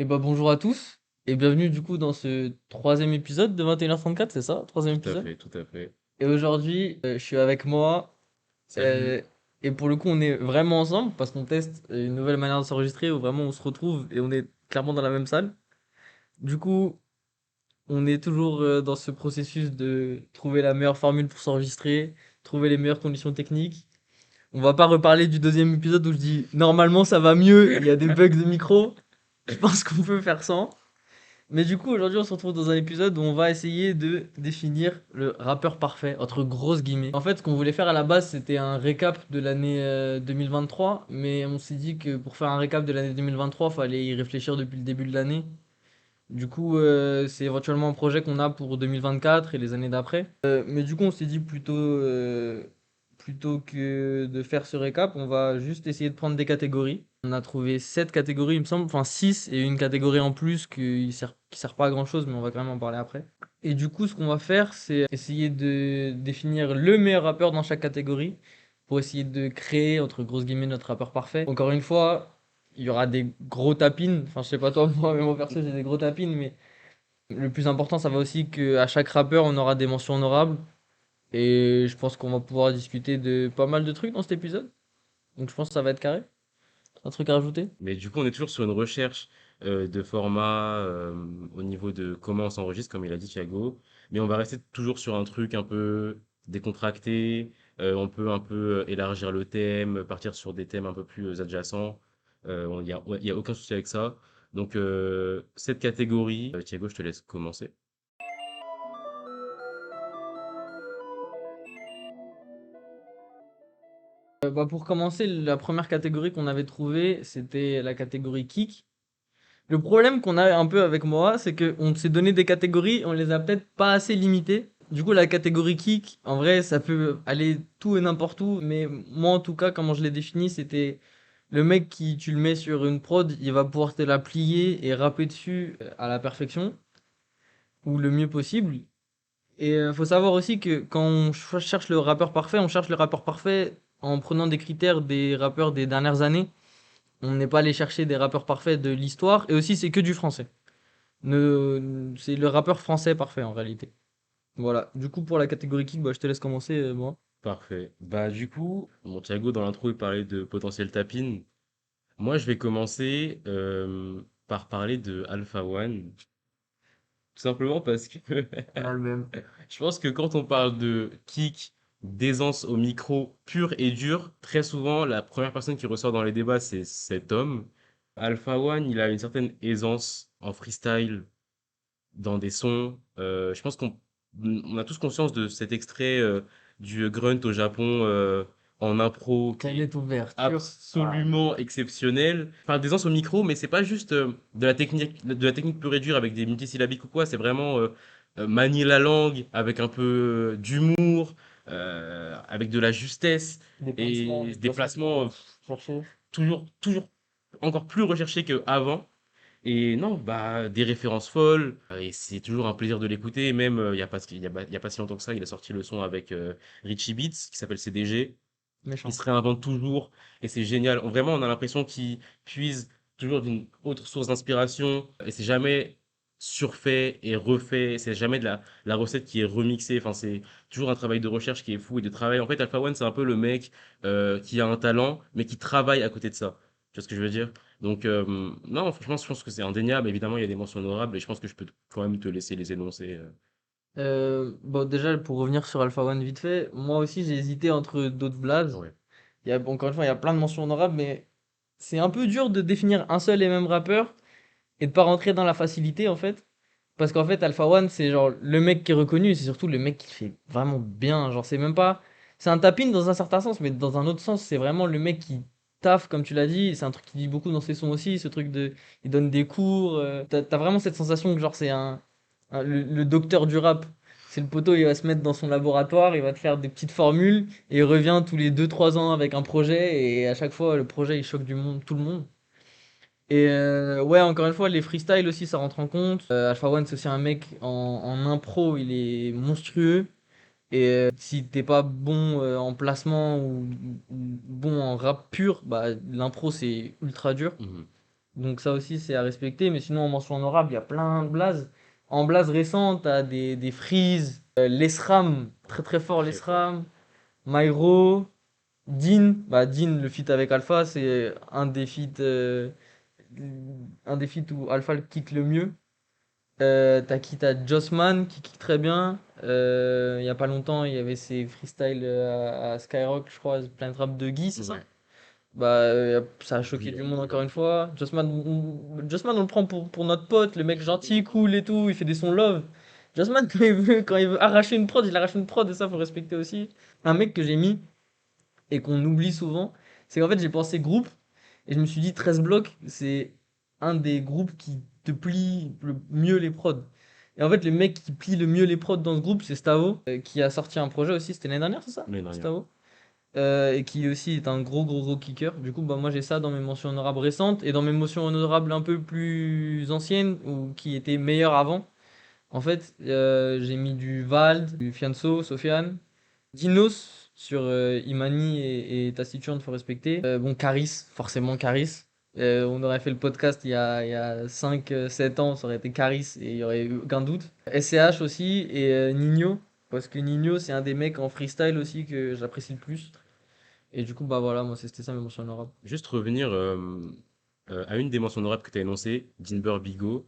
Et bah bonjour à tous et bienvenue du coup dans ce troisième épisode de 21h34, c'est ça? Troisième Tout à épisode. fait, tout à fait. Et aujourd'hui, je suis avec moi Salut. euh, et pour le coup on est vraiment ensemble parce qu'on teste une nouvelle manière de s'enregistrer où vraiment on se retrouve et on est clairement dans la même salle. Du coup, on est toujours dans ce processus de trouver la meilleure formule pour s'enregistrer, trouver les meilleures conditions techniques. On va pas reparler du deuxième épisode où je dis normalement ça va mieux, il y a des bugs de micro. Je pense qu'on peut faire sans. Mais du coup, aujourd'hui, on se retrouve dans un épisode où on va essayer de définir le rappeur parfait, entre grosses guillemets. En fait, ce qu'on voulait faire à la base, c'était un récap de l'année 2023, mais on s'est dit que pour faire un récap de l'année 2023, fallait y réfléchir depuis le début de l'année. Du coup, c'est éventuellement un projet qu'on a pour 2024 et les années d'après. Mais du coup, on s'est dit plutôt que de faire ce récap, on va juste essayer de prendre des catégories. On a trouvé 7 catégories, il me semble, enfin 6 et une catégorie en plus qui sert pas à grand chose, mais on va quand même en parler après. Et du coup, ce qu'on va faire, c'est essayer de définir le meilleur rappeur dans chaque catégorie pour essayer de créer, entre grosses guillemets, notre rappeur parfait. Encore une fois, il y aura des gros tapines. Enfin, je sais pas toi, moi, mais mon perso, j'ai des gros tapines, mais le plus important, ça va aussi qu'à chaque rappeur, on aura des mentions honorables. Et je pense qu'on va pouvoir discuter de pas mal de trucs dans cet épisode. Donc je pense que ça va être carré. Un truc à rajouter? Mais du coup, on est toujours sur une recherche de format au niveau de comment on s'enregistre, comme il a dit Thiago. Mais on va rester toujours sur un truc un peu décontracté. On peut un peu élargir le thème, partir sur des thèmes un peu plus adjacents. Il y a aucun souci avec ça. Donc, cette catégorie, Thiago, je te laisse commencer. Bah, pour commencer, la première catégorie qu'on avait trouvée, c'était la catégorie kick. Le problème qu'on a un peu avec moi, c'est qu'on s'est donné des catégories, on les a peut-être pas assez limitées. Du coup, la catégorie kick, en vrai, ça peut aller tout et n'importe où, mais moi, en tout cas, comment je l'ai défini, c'était le mec qui, tu le mets sur une prod, il va pouvoir te la plier et rapper dessus à la perfection, ou le mieux possible. Et faut savoir aussi que quand on cherche le rappeur parfait, on cherche le rappeur parfait en prenant des critères des rappeurs des dernières années. On n'est pas allé chercher des rappeurs parfaits de l'histoire, et aussi c'est que du français. C'est le rappeur français parfait en réalité. Voilà. Du coup, pour la catégorie kick, bah, je te laisse commencer, moi. Parfait. Bah, du coup, bon, Thiago, dans l'intro, il parlait de potentiel tapine. Moi, je vais commencer par parler de Alpha One, tout simplement parce que On a le même. je pense que quand on parle de kick, d'aisance au micro pur et dur, très souvent, la première personne qui ressort dans les débats, c'est cet homme. Alpha One, il a une certaine aisance en freestyle, dans des sons. Je pense qu'on a tous conscience de cet extrait du Grunt au Japon en impro qui est Canette ouverture. Ah, absolument exceptionnel. Enfin, des ans au micro, mais c'est pas juste de la technique pure et dure avec des multisyllabiques ou quoi. C'est vraiment manier la langue avec un peu d'humour, avec de la justesse déplacement, et des déplacement qu'il placements va chercher. toujours encore plus recherchés qu'avant. Et non, bah, des références folles, et c'est toujours un plaisir de l'écouter. Même, il y a pas si longtemps que ça, il a sorti le son avec Richie Beats, qui s'appelle CDG. Il Méchant. se réinvente toujours, et c'est génial. Vraiment, on a l'impression qu'il puise toujours d'une autre source d'inspiration, et c'est jamais surfait et refait, c'est jamais de la recette qui est remixée. Enfin, c'est toujours un travail de recherche qui est fou et de travail. En fait, Alpha One, c'est un peu le mec qui a un talent, mais qui travaille à côté de ça. Tu vois ce que je veux dire? Donc, non, franchement, je pense que c'est indéniable. Évidemment, il y a des mentions honorables, et je pense que je peux quand même te laisser les énoncer. Bon, déjà, pour revenir sur Alpha One vite fait, moi aussi j'ai hésité entre d'autres blazes. Ouais. Encore une fois, il y a plein de mentions honorables, mais c'est un peu dur de définir un seul et même rappeur et de pas rentrer dans la facilité en fait. Parce qu'en fait, Alpha One, c'est genre le mec qui est reconnu, et c'est surtout le mec qui le fait vraiment bien. Genre, c'est même pas. C'est un tapine dans un certain sens, mais dans un autre sens, c'est vraiment le mec qui taffe, comme tu l'as dit. C'est un truc qui dit beaucoup dans ses sons aussi, ce truc de. Il donne des cours. T'as vraiment cette sensation que, genre, c'est le docteur du rap. C'est le poteau, il va se mettre dans son laboratoire, il va te faire des petites formules, et il revient tous les 2 3 ans avec un projet, et à chaque fois, le projet, il choque tout le monde. Et ouais, encore une fois, les freestyles aussi, ça rentre en compte. Alpha One, c'est aussi un mec en impro, il est monstrueux. Et si t'es pas bon en placement ou bon en rap pur, bah l'impro c'est ultra dur. Mhm. Donc ça aussi, c'est à respecter. Mais sinon, en mention honorable, il y a plein de blazes. En blaze récent, t'as des Freeze, l'Esram, très très fort Très fort. l'Esram, Myro, Dean. Bah, Dean, le feat avec Alpha, c'est un des feats où Alpha le kick le mieux. T'as qui? T'as Jossman qui kick très bien. Il y a pas longtemps, il y avait ses freestyles à Skyrock, je crois, Planet Rap de Guy, c'est ça? Ouais. Bah, ça a choqué Oui, du monde encore une fois. Jossman, on le prend pour notre pote, le mec gentil, cool et tout, il fait des sons love. Jossman, quand il veut arracher une prod, il arrache une prod et ça, faut respecter aussi. Un mec que j'ai mis et qu'on oublie souvent, c'est qu'en fait, j'ai pensé groupe et je me suis dit 13 blocs, c'est un des groupes qui te plie le mieux les prods. Et en fait, le mec qui plie le mieux les prods dans ce groupe, c'est Stavo, qui a sorti un projet aussi, c'était l'année dernière, c'est ça? Mais non, rien. Stavo? Et qui aussi est un gros kicker. Du coup, bah, moi j'ai ça dans mes mentions honorables récentes et dans mes mentions honorables un peu plus anciennes ou qui étaient meilleures avant. En fait, j'ai mis du Vald, du Fianso, Sofiane, Dinos sur Imani et Taciturne, faut respecter. Bon, Caris, forcément Caris. On aurait fait le podcast il y a 5 7 ans, ça aurait été Caris et il y aurait eu aucun doute. SCH aussi et Nino, parce que Nino c'est un des mecs en freestyle aussi que j'apprécie le plus. Et du coup, bah voilà, moi c'était ça mes mentions honorables. Juste revenir à une des mentions honorables que tu as énoncées, Dinber Bigo.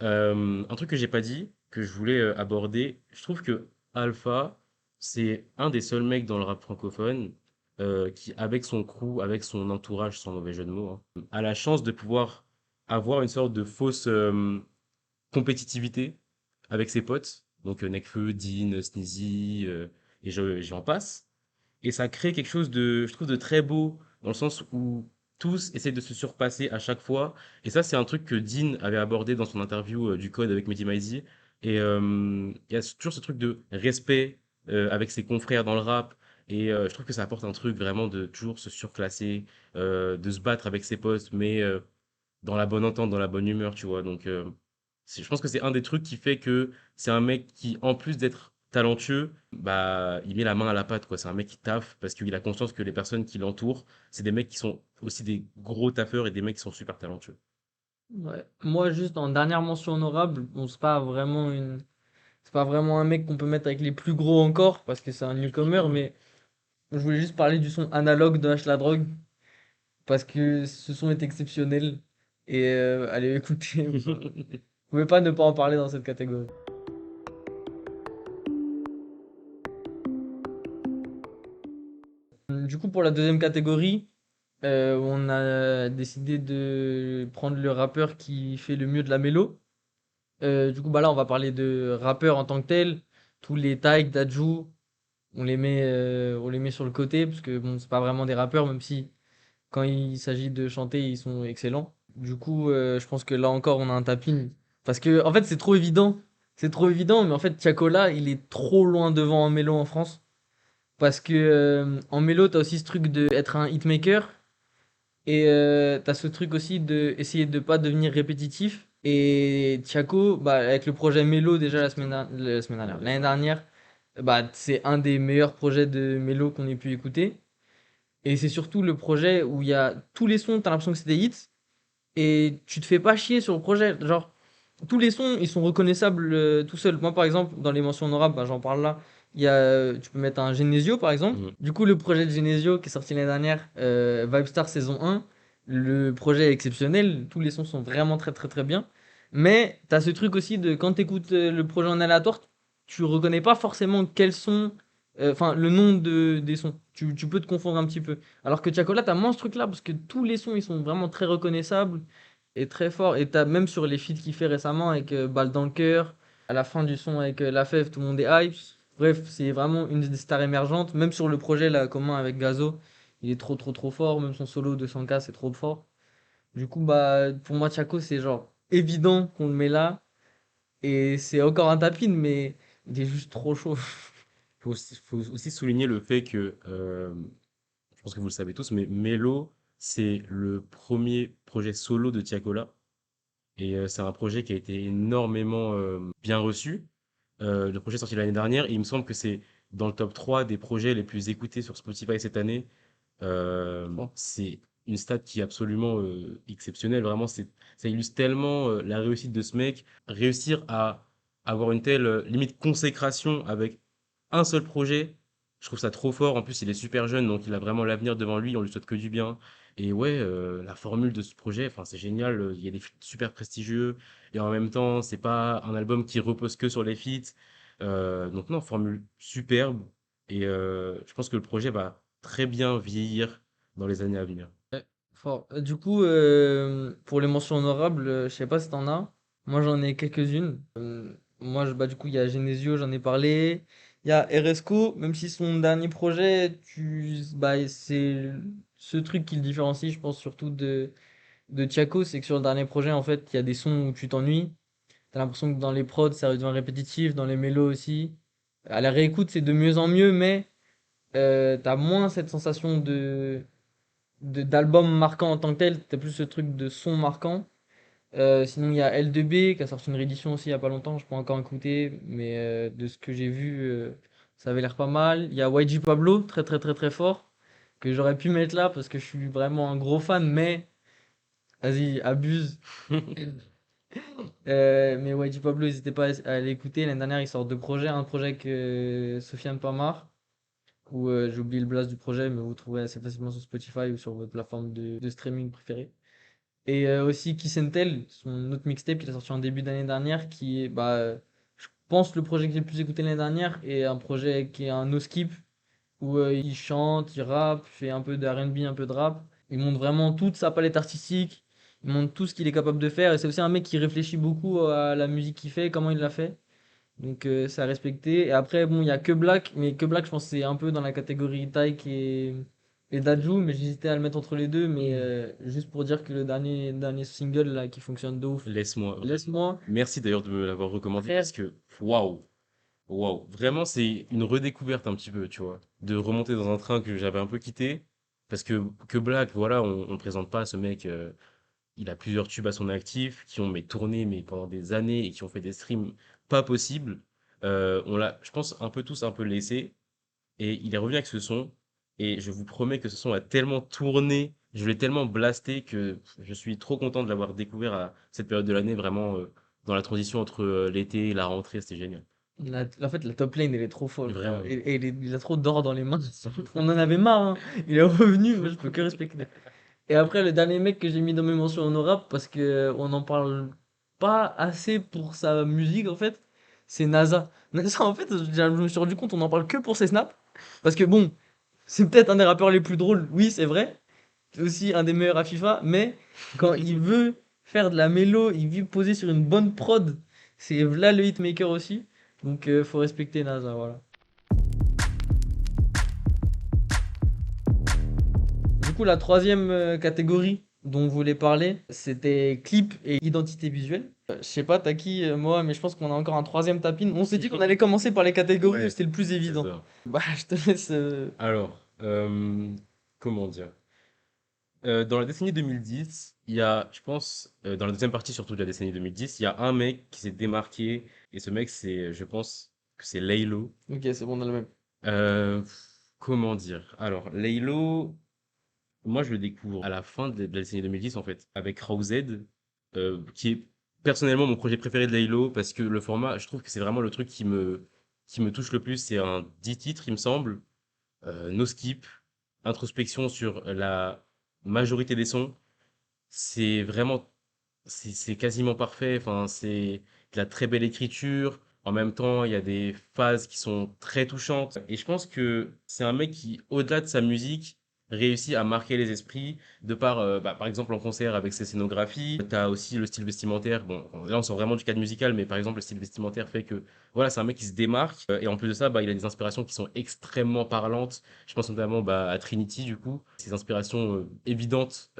Un truc que j'ai pas dit, que je voulais aborder, je trouve que Alpha, c'est un des seuls mecs dans le rap francophone qui, avec son crew, avec son entourage, sans mauvais jeu de mots, hein, a la chance de pouvoir avoir une sorte de fausse compétitivité avec ses potes, donc Nekfeu, Dean, Sneezy, et j'en passe. Et ça crée quelque chose de, je trouve, de très beau, dans le sens où tous essaient de se surpasser à chaque fois. Et ça, c'est un truc que Dean avait abordé dans son interview du Code avec Mehdi Maizi. Et il y a toujours ce truc de respect avec ses confrères dans le rap. Et je trouve que ça apporte un truc vraiment de toujours se surclasser, de se battre avec ses potes, mais dans la bonne entente, dans la bonne humeur, tu vois. Donc, je pense que c'est un des trucs qui fait que c'est un mec qui, en plus d'être talentueux, bah, il met la main à la pâte, quoi. C'est un mec qui taffe parce qu'il a conscience que les personnes qui l'entourent, c'est des mecs qui sont aussi des gros taffeurs et des mecs qui sont super talentueux. Ouais. Moi, juste en dernière mention honorable, bon, c'est pas vraiment un mec qu'on peut mettre avec les plus gros encore parce que c'est un newcomer, mais je voulais juste parler du son analogue de H la drogue parce que ce son est exceptionnel et allez écouter, vous pouvez pas ne pas en parler dans cette catégorie. Du coup, pour la deuxième catégorie, on a décidé de prendre le rappeur qui fait le mieux de la mélo. Du coup, bah là, on va parler de rappeurs en tant que tel. Tous les Taïk, Dadju, on les met sur le côté parce que bon, c'est pas vraiment des rappeurs, même si quand il s'agit de chanter, ils sont excellents. Du coup, je pense que là encore, on a un tapin. Parce que, en fait, c'est trop évident. C'est trop évident, mais en fait, Tiakola, il est trop loin devant en mélo en France. Parce que en mélo, t'as aussi ce truc de être un hitmaker. Et t'as ce truc aussi de essayer de pas devenir répétitif. Et Tiako, bah, avec le projet Mélo déjà Exactement. la semaine dernière, Ouais, l'année ouais. dernière, bah, c'est un des meilleurs projets de Mélo qu'on ait pu écouter. Et c'est surtout le projet où il y a tous les sons, t'as l'impression que c'est des hits. Et tu te fais pas chier sur le projet. Genre, tous les sons, ils sont reconnaissables tout seuls. Moi, par exemple, dans les mentions honorables, bah, j'en parle là. Tu peux mettre un Genesio, par exemple. Mhm. Du coup, le projet de Genesio qui est sorti l'année dernière, Vibestar saison 1, le projet est exceptionnel. Tous les sons sont vraiment très bien. Mais tu as ce truc aussi de quand tu écoutes le projet en aléatoire, tu reconnais pas forcément quels sont, enfin, le nom des sons. Tu peux te confondre un petit peu. Alors que Tiakola, t'as moins ce truc-là parce que tous les sons, ils sont vraiment très reconnaissables et très forts. Et t'as même sur les feats qu'il fait récemment avec Balle dans le cœur, à la fin du son avec La Fève, tout le monde est hype. Bref, c'est vraiment une des stars émergentes. Même sur le projet là, commun avec Gazo, il est trop fort. Même son solo de 100K, c'est trop fort. Du coup, bah, pour moi, Tiako, c'est genre évident qu'on le met là. Et c'est encore un tapin, mais il est juste trop chaud. Faut aussi souligner le fait que, je pense que vous le savez tous, mais Melo, c'est le premier projet solo de Tiakola. Et c'est un projet qui a été énormément bien reçu. Le projet est sorti l'année dernière et il me semble que c'est dans le top 3 des projets les plus écoutés sur Spotify cette année. Bon. C'est une stat qui est absolument exceptionnelle. Vraiment, ça illustre tellement la réussite de ce mec. Réussir à avoir une telle limite consécration avec un seul projet, je trouve ça trop fort. En plus, il est super jeune, donc il a vraiment l'avenir devant lui. On lui souhaite que du bien. Et ouais, la formule de ce projet, enfin, c'est génial. Il y a des feats super prestigieux. Et en même temps, c'est pas un album qui repose que sur les feats. Donc non, formule superbe. Et je pense que le projet va très bien vieillir dans les années à venir. Ouais, fort. Du coup, pour les mentions honorables, je sais pas si t'en as. Moi, j'en ai quelques-unes. Moi, bah, du coup, il y a Genesio, j'en ai parlé. Il y a RSCO, même si son dernier projet, bah, c'est ce truc qui le différencie, je pense, surtout de Tiako, c'est que sur le dernier projet, en fait, il y a des sons où tu t'ennuies. T'as l'impression que dans les prods, ça devient répétitif, dans les mélos aussi. À la réécoute, c'est de mieux en mieux, mais t'as moins cette sensation d'album marquant en tant que tel, t'as plus ce truc de son marquant. Sinon, il y a L2B qui a sorti une réédition aussi il y a pas longtemps, je peux encore écouter, mais de ce que j'ai vu, ça avait l'air pas mal. Il y a YG Pablo, très très très très fort, que j'aurais pu mettre là parce que je suis vraiment un gros fan, mais vas-y, abuse. Mais YG Pablo, n'hésitez pas à l'écouter. L'année dernière, il sort deux projets, un projet avec Sofiane Pamar, où j'ai oublié le blast du projet, mais vous trouverez assez facilement sur Spotify ou sur votre plateforme de streaming préférée. Et aussi Kiss and Tell, son autre mixtape qu'il a sorti en début d'année dernière, qui est, bah, je pense, le projet que j'ai le plus écouté l'année dernière, et un projet qui est un no-skip, où il chante, il rappe, fait un peu de R&B, un peu de rap. Il montre vraiment toute sa palette artistique, il montre tout ce qu'il est capable de faire, et c'est aussi un mec qui réfléchit beaucoup à la musique qu'il fait, comment il l'a fait. Donc c'est à respecter. Et après, bon, il y a que Black, mais que Black, je pense que c'est un peu dans la catégorie Taïk et Dadju, mais j'hésitais à le mettre entre les deux, mais juste pour dire que le dernier single là qui fonctionne de ouf. Laisse-moi. Laisse-moi, Merci d'ailleurs de me l'avoir recommandé frère. parce que waouh, waouh, vraiment c'est une redécouverte un petit peu, tu vois, de remonter dans un train que j'avais un peu quitté parce que Black, voilà, on ne présente pas ce mec. Il a plusieurs tubes à son actif qui ont mais tourné mais pendant des années et qui ont fait des streams pas possibles. On l'a, je pense, un peu tous un peu laissé. Et il est revenu avec ce son. Et je vous promets que ce son a tellement tourné, je l'ai tellement blasté que je suis trop content de l'avoir découvert à cette période de l'année, vraiment dans la transition entre l'été et la rentrée, c'était génial. En fait, la top lane, elle est trop folle, frère. Vraiment. Et il a trop d'or dans les mains. On en avait marre, hein. Il est revenu, moi, je peux que respecter. Et après, le dernier mec que j'ai mis dans mes mentions honorables, parce que on n'en parle pas assez pour sa musique, en fait, c'est NASA. NASA, en fait, je me suis rendu compte, on en parle que pour ses snaps. Parce que bon, c'est peut-être un des rappeurs les plus drôles, oui, c'est vrai. C'est aussi un des meilleurs à FIFA, mais quand il veut faire de la mélo, il veut poser sur une bonne prod, c'est là le hitmaker aussi. Donc, faut respecter NASA, voilà. Du coup, la troisième catégorie dont vous voulez parler, c'était clip et identité visuelle. Je sais pas, t'as qui, moi, mais je pense qu'on a encore un troisième tapin. On s'est dit qu'on allait commencer par les catégories où Ouais, c'était le plus c'est évident. ça. Bah, je te laisse. Alors, comment dire? Dans la décennie 2010, il y a, je pense, dans la deuxième partie surtout de la décennie 2010, il y a un mec qui s'est démarqué, et ce mec, c'est, je pense que c'est Laylo. Ok, c'est bon, on a le même. Comment dire? Alors, Laylo, moi, je le découvre à la fin de la décennie 2010, en fait, avec Rawzed, qui est personnellement mon projet préféré de Laylo, parce que le format, je trouve que c'est vraiment le truc qui me touche le plus. C'est un 10 titres, il me semble, no skip, introspection sur la majorité des sons. C'est vraiment, c'est quasiment parfait. Enfin, c'est de la très belle écriture. En même temps, il y a des phases qui sont très touchantes. Et je pense que c'est un mec qui, au-delà de sa musique, réussit à marquer les esprits de par, bah, par exemple, en concert avec ses scénographies. Tu as aussi le style vestimentaire. Bon, là, on sort vraiment du cadre musical, mais par exemple, le style vestimentaire fait que, voilà, c'est un mec qui se démarque. Et en plus de ça, bah, il a des inspirations qui sont extrêmement parlantes. Je pense notamment bah, à Trinity, du coup. Ces inspirations évidentes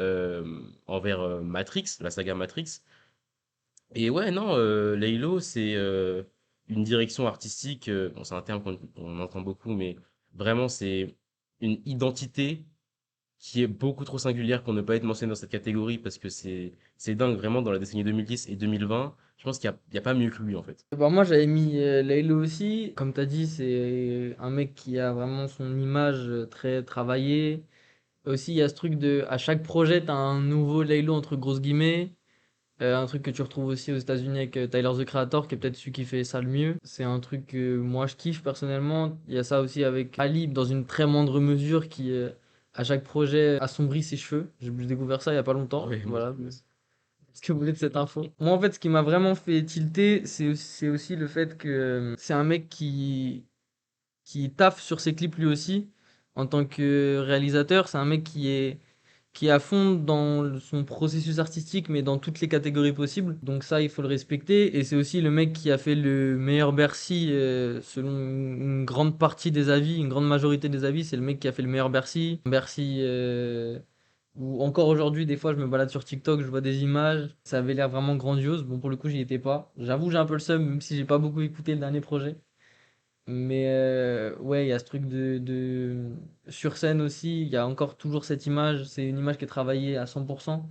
envers Matrix, la saga Matrix. Et ouais, non, Laylo, c'est une direction artistique. Bon, c'est un terme qu'on entend beaucoup, mais vraiment, c'est une identité qui est beaucoup trop singulière pour ne pas être mentionnée dans cette catégorie parce que c'est dingue, vraiment, dans la décennie 2010 et 2020. Je pense qu'il y a pas mieux que lui, en fait. Bah, moi, j'avais mis Laylo aussi. Comme t'as dit, c'est un mec qui a vraiment son image très travaillée. Aussi, il y a ce truc de, à chaque projet, t'as un nouveau Laylo entre grosses guillemets. Un truc que tu retrouves aussi aux États-Unis avec Tyler, the Creator, qui est peut-être celui qui fait ça le mieux. C'est un truc que moi je kiffe personnellement. Il y a ça aussi avec Ali, dans une très moindre mesure, qui à chaque projet assombrit ses cheveux. J'ai découvert ça il y a pas longtemps. Ouais, moi, Voilà. Est-ce que vous voulez de cette info? Moi, en fait, ce qui m'a vraiment fait tilter, c'est aussi le fait que c'est un mec qui taffe sur ses clips lui aussi. En tant que réalisateur, c'est un mec qui est à fond dans son processus artistique, mais dans toutes les catégories possibles. Donc ça, il faut le respecter. Et c'est aussi le mec qui a fait le meilleur Bercy, selon une grande partie des avis, une grande majorité des avis. C'est le mec qui a fait le meilleur Bercy. Bercy, où encore aujourd'hui, des fois, je me balade sur TikTok, je vois des images. Ça avait l'air vraiment grandiose. Bon, pour le coup, j'y étais pas. J'avoue, j'ai un peu le seum, même si j'ai pas beaucoup écouté le dernier projet. Mais ouais, il y a ce truc sur scène aussi, il y a encore toujours cette image, c'est une image qui est travaillée à 100%.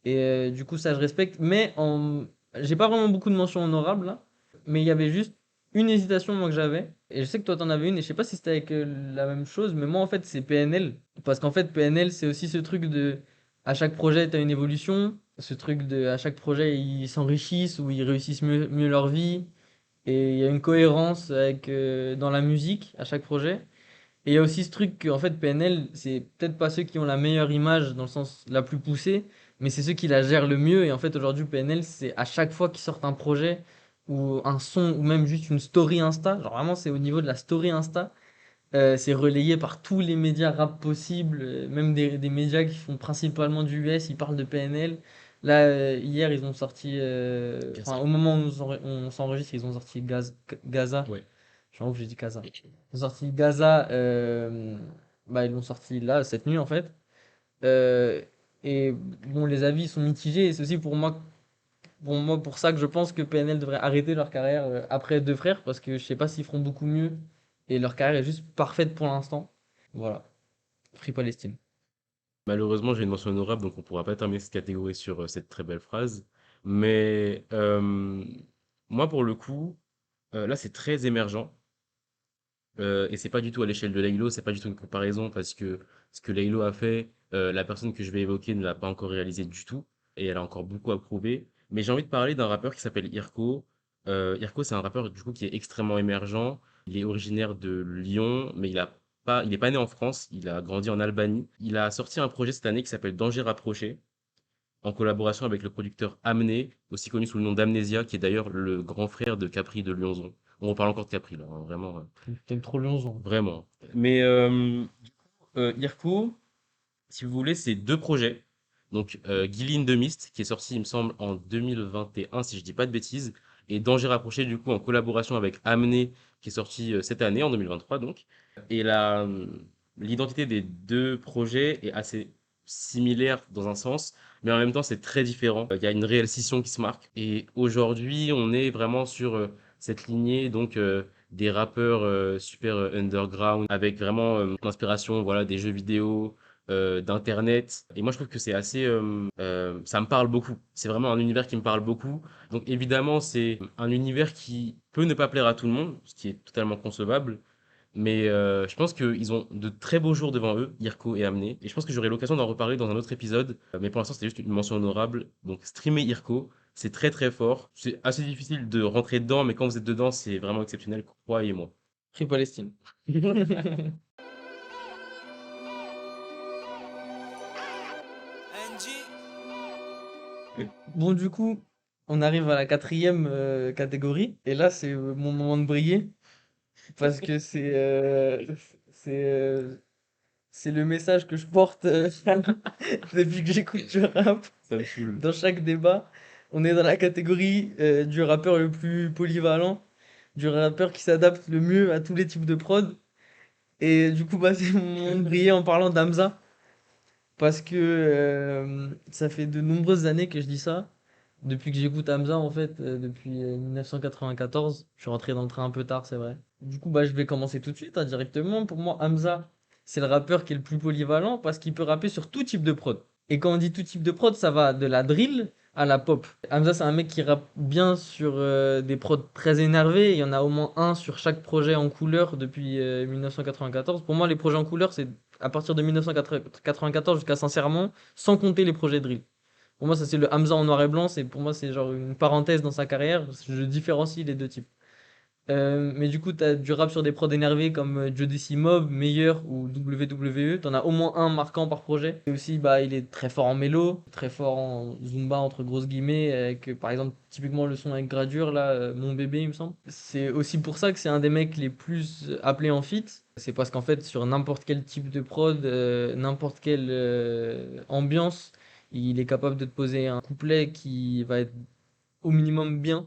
Et du coup, ça, je respecte. J'ai pas vraiment beaucoup de mentions honorables, là, mais il y avait juste une hésitation, moi, que j'avais. Et je sais que toi, t'en avais une, et je sais pas si c'était avec la même chose, mais moi, en fait, c'est PNL. Parce qu'en fait, PNL, c'est aussi ce truc de, à chaque projet, t'as une évolution. Ce truc de, à chaque projet, ils s'enrichissent ou ils réussissent mieux leur vie. Et il y a une cohérence avec, dans la musique à chaque projet. Et il y a aussi ce truc qu'en fait PNL, c'est peut-être pas ceux qui ont la meilleure image dans le sens la plus poussée, mais c'est ceux qui la gèrent le mieux. Et en fait aujourd'hui PNL, c'est à chaque fois qu'ils sortent un projet ou un son ou même juste une story Insta, genre vraiment c'est au niveau de la story Insta, c'est relayé par tous les médias rap possibles, même des médias qui font principalement du US, ils parlent de PNL. Là, hier, ils ont sorti, enfin, Gaza. au moment où on s'enregistre, ils ont sorti Gaza. Ouais. Je suis en ouf, j'ai dit Gaza. Ils ont sorti Gaza, bah, ils l'ont sorti là, cette nuit, en fait. Euh, et bon, les avis sont mitigés, et c'est aussi pour moi, pour ça que je pense que PNL devrait arrêter leur carrière après Deux Frères, parce que je sais pas s'ils feront beaucoup mieux, et leur carrière est juste parfaite pour l'instant. Voilà, Free Palestine. Malheureusement, j'ai une mention honorable, donc on pourra pas terminer cette catégorie sur cette très belle phrase. Mais moi, pour le coup, là, c'est très émergent. Et c'est pas du tout à l'échelle de Laylo, c'est pas du tout une comparaison parce que ce que Laylo a fait, la personne que je vais évoquer ne l'a pas encore réalisé du tout et elle a encore beaucoup à prouver. Mais j'ai envie de parler d'un rappeur qui s'appelle Irko. Irko, c'est un rappeur du coup qui est extrêmement émergent. Il est originaire de Lyon, mais il est pas né en France. Il a grandi en Albanie. Il a sorti un projet cette année qui s'appelle Danger rapproché, en collaboration avec le producteur Amné, aussi connu sous le nom d'Amnesia, qui est d'ailleurs le grand frère de Capri de Lyonzon. On reparle encore de Capri là, hein, vraiment. T'aimes trop Lyonzon. Vraiment. Mais Irko, si vous voulez, c'est deux projets. Donc, Guiline de Mist, qui est sorti, il me semble, en 2021, si je dis pas de bêtises, et Danger Rapproché, du coup, en collaboration avec Amné, qui est sorti cette année, en 2023, donc. Et l'identité des deux projets est assez similaire dans un sens, mais en même temps, c'est très différent. Il y a une réelle scission qui se marque. Et aujourd'hui, on est vraiment sur cette lignée, donc, des rappeurs super underground, avec vraiment l'inspiration, voilà, des jeux vidéo, d'internet. Et moi, je trouve que c'est assez, ça me parle beaucoup. C'est vraiment un univers qui me parle beaucoup. Donc évidemment, c'est un univers qui peut ne pas plaire à tout le monde, ce qui est totalement concevable. Mais je pense qu'ils ont de très beaux jours devant eux, Irko et Amné. Et je pense que j'aurai l'occasion d'en reparler dans un autre épisode. Mais pour l'instant, c'était juste une mention honorable. Donc streamer Irko, c'est très très fort. C'est assez difficile de rentrer dedans, mais quand vous êtes dedans, c'est vraiment exceptionnel, croyez-moi. Free Palestine. Bon, du coup, on arrive à la quatrième catégorie. Et là, c'est mon moment de briller. Parce que c'est, euh, c'est le message que je porte depuis que j'écoute du rap. Ça me saoule. Dans chaque débat, on est dans la catégorie du rappeur le plus polyvalent, du rappeur qui s'adapte le mieux à tous les types de prod. Et du coup, bah, c'est mon moment de briller en parlant d'Amza. Parce que ça fait de nombreuses années que je dis ça. Depuis que j'écoute Hamza, en fait, depuis 1994. Je suis rentré dans le train un peu tard, c'est vrai. Du coup, bah, je vais commencer tout de suite, hein, directement. Pour moi, Hamza, c'est le rappeur qui est le plus polyvalent parce qu'il peut rapper sur tout type de prod. Et quand on dit tout type de prod, ça va de la drill à la pop. Hamza, c'est un mec qui rappe bien sur des prods très énervés. Il y en a au moins un sur chaque projet en couleur depuis 1994. Pour moi, les projets en couleur, c'est à partir de 1994 jusqu'à Sincèrement, sans compter les projets drill. Pour moi, ça c'est le Hamza en noir et blanc, pour moi c'est genre une parenthèse dans sa carrière, je différencie les deux types. Mais du coup, t'as du rap sur des prods énervés comme Jodeci Mob, Meilleur ou WWE. T'en as au moins un marquant par projet. Et aussi, bah, il est très fort en mélo, très fort en Zumba, entre grosses guillemets, avec par exemple, typiquement le son avec Gradure, là, Mon Bébé, il me semble. C'est aussi pour ça que c'est un des mecs les plus appelés en feat. C'est parce qu'en fait, sur n'importe quel type de prod, n'importe quelle ambiance, il est capable de te poser un couplet qui va être au minimum bien,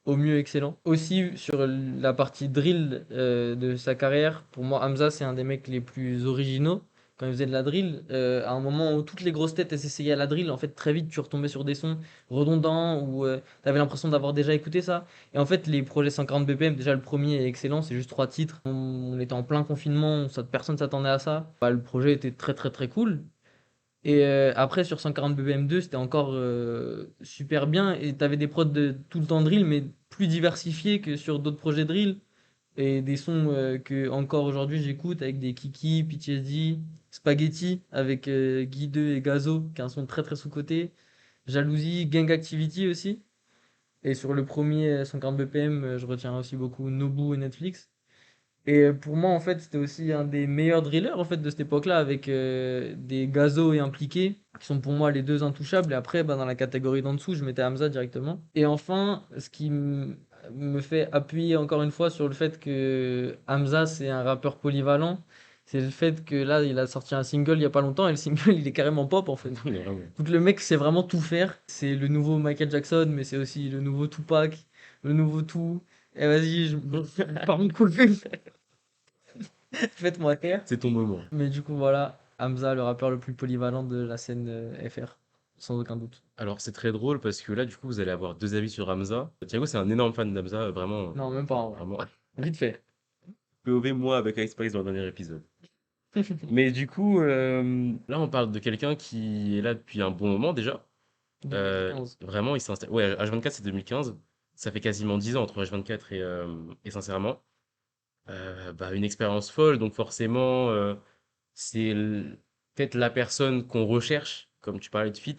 au mieux excellent. Aussi sur la partie drill de sa carrière, pour moi Hamza c'est un des mecs les plus originaux. Quand il faisait de la drill, à un moment où toutes les grosses têtes elles s'essayaient à la drill, en fait très vite tu retombais sur des sons redondants ou t'avais l'impression d'avoir déjà écouté ça. Et en fait les projets 140 BPM, déjà le premier est excellent, c'est juste trois titres. On était en plein confinement, personne s'attendait à ça. Bah, le projet était très très très cool. Et après, sur 140 BPM2, c'était encore super bien. Et t'avais des prods de tout le temps drill, mais plus diversifiés que sur d'autres projets drill. Et des sons que encore aujourd'hui j'écoute avec des Kiki, PTSD, Spaghetti avec Guy 2 et Gazo, qui est un son très très sous-coté. Jalousie, Gang Activity aussi. Et sur le premier 140 BPM, je retiens aussi beaucoup Nobu et Netflix. Et pour moi, en fait, c'était aussi un des meilleurs drillers en fait, de cette époque-là, avec des Gazo et Impliqué, qui sont pour moi les deux intouchables. Et après, bah, dans la catégorie d'en dessous, je mettais Hamza directement. Et enfin, ce qui me fait appuyer encore une fois sur le fait que Hamza, c'est un rappeur polyvalent, c'est le fait que là, il a sorti un single il n'y a pas longtemps, et le single, il est carrément pop, en fait. Mais vraiment. Donc le mec sait vraiment tout faire. C'est le nouveau Michael Jackson, mais c'est aussi le nouveau Tupac, le nouveau tout. Et vas-y, par contre, cool. Faites-moi taire. C'est ton moment. Mais du coup, voilà, Hamza, le rappeur le plus polyvalent de la scène FR, sans aucun doute. Alors, c'est très drôle parce que là, du coup, vous allez avoir deux avis sur Hamza. Thiago, c'est un énorme fan d'Hamza, vraiment, Non, même pas en vrai. vraiment. Vite fait. POV, moi, avec Ice Spice dans le dernier épisode. Mais du coup, là, on parle de quelqu'un qui est là depuis un bon moment déjà. 2015. Vraiment, il s'est installé. Ouais, H24, c'est 2015. Ça fait quasiment 10 ans entre H24 et Sincèrement. Bah, une expérience folle, donc forcément, c'est peut-être la personne qu'on recherche, comme tu parlais de Fit.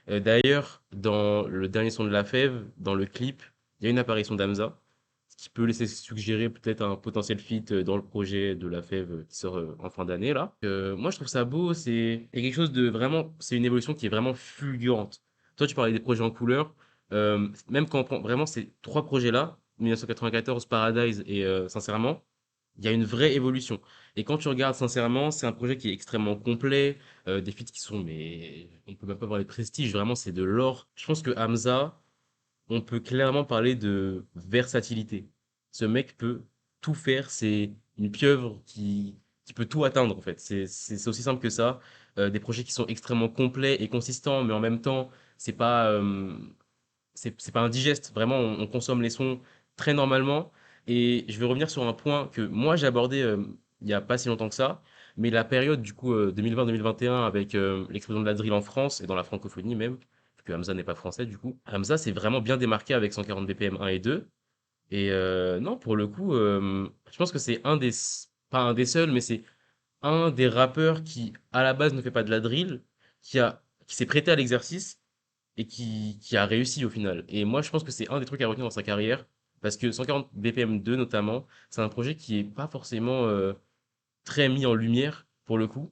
D'ailleurs, dans le dernier son de La Fève, dans le clip, il y a une apparition d'Amza, ce qui peut laisser suggérer peut-être un potentiel feat dans le projet de La Fève qui sort en fin d'année là. Moi, je trouve ça beau, c'est quelque chose de vraiment, c'est une évolution qui est vraiment fulgurante. Toi, tu parlais des projets en couleur, même quand on prend vraiment ces trois projets-là, 1994, Paradise et Sincèrement, il y a une vraie évolution. Et quand tu regardes sincèrement, c'est un projet qui est extrêmement complet, des feats qui sont, mais on peut même pas parler de prestige, vraiment c'est de l'or. Je pense que Hamza, on peut clairement parler de versatilité. Ce mec peut tout faire, c'est une pieuvre qui peut tout atteindre en fait. C'est aussi simple que ça. Des projets qui sont extrêmement complets et consistants, mais en même temps, c'est pas, c'est pas indigeste. Vraiment, on consomme les sons très normalement. Et je vais revenir sur un point que moi j'ai abordé il y a pas si longtemps que ça, mais la période du coup 2020-2021 avec l'explosion de la drill en France et dans la francophonie même, vu que Hamza n'est pas français du coup. Hamza s'est vraiment bien démarqué avec 140 BPM 1 et 2. Et non, pour le coup, je pense que c'est pas un des seuls, mais c'est un des rappeurs qui à la base ne fait pas de la drill, qui s'est prêté à l'exercice et qui a réussi au final. Et moi, je pense que c'est un des trucs à retenir dans sa carrière, parce que 140 BPM 2 notamment, c'est un projet qui est pas forcément très mis en lumière pour le coup.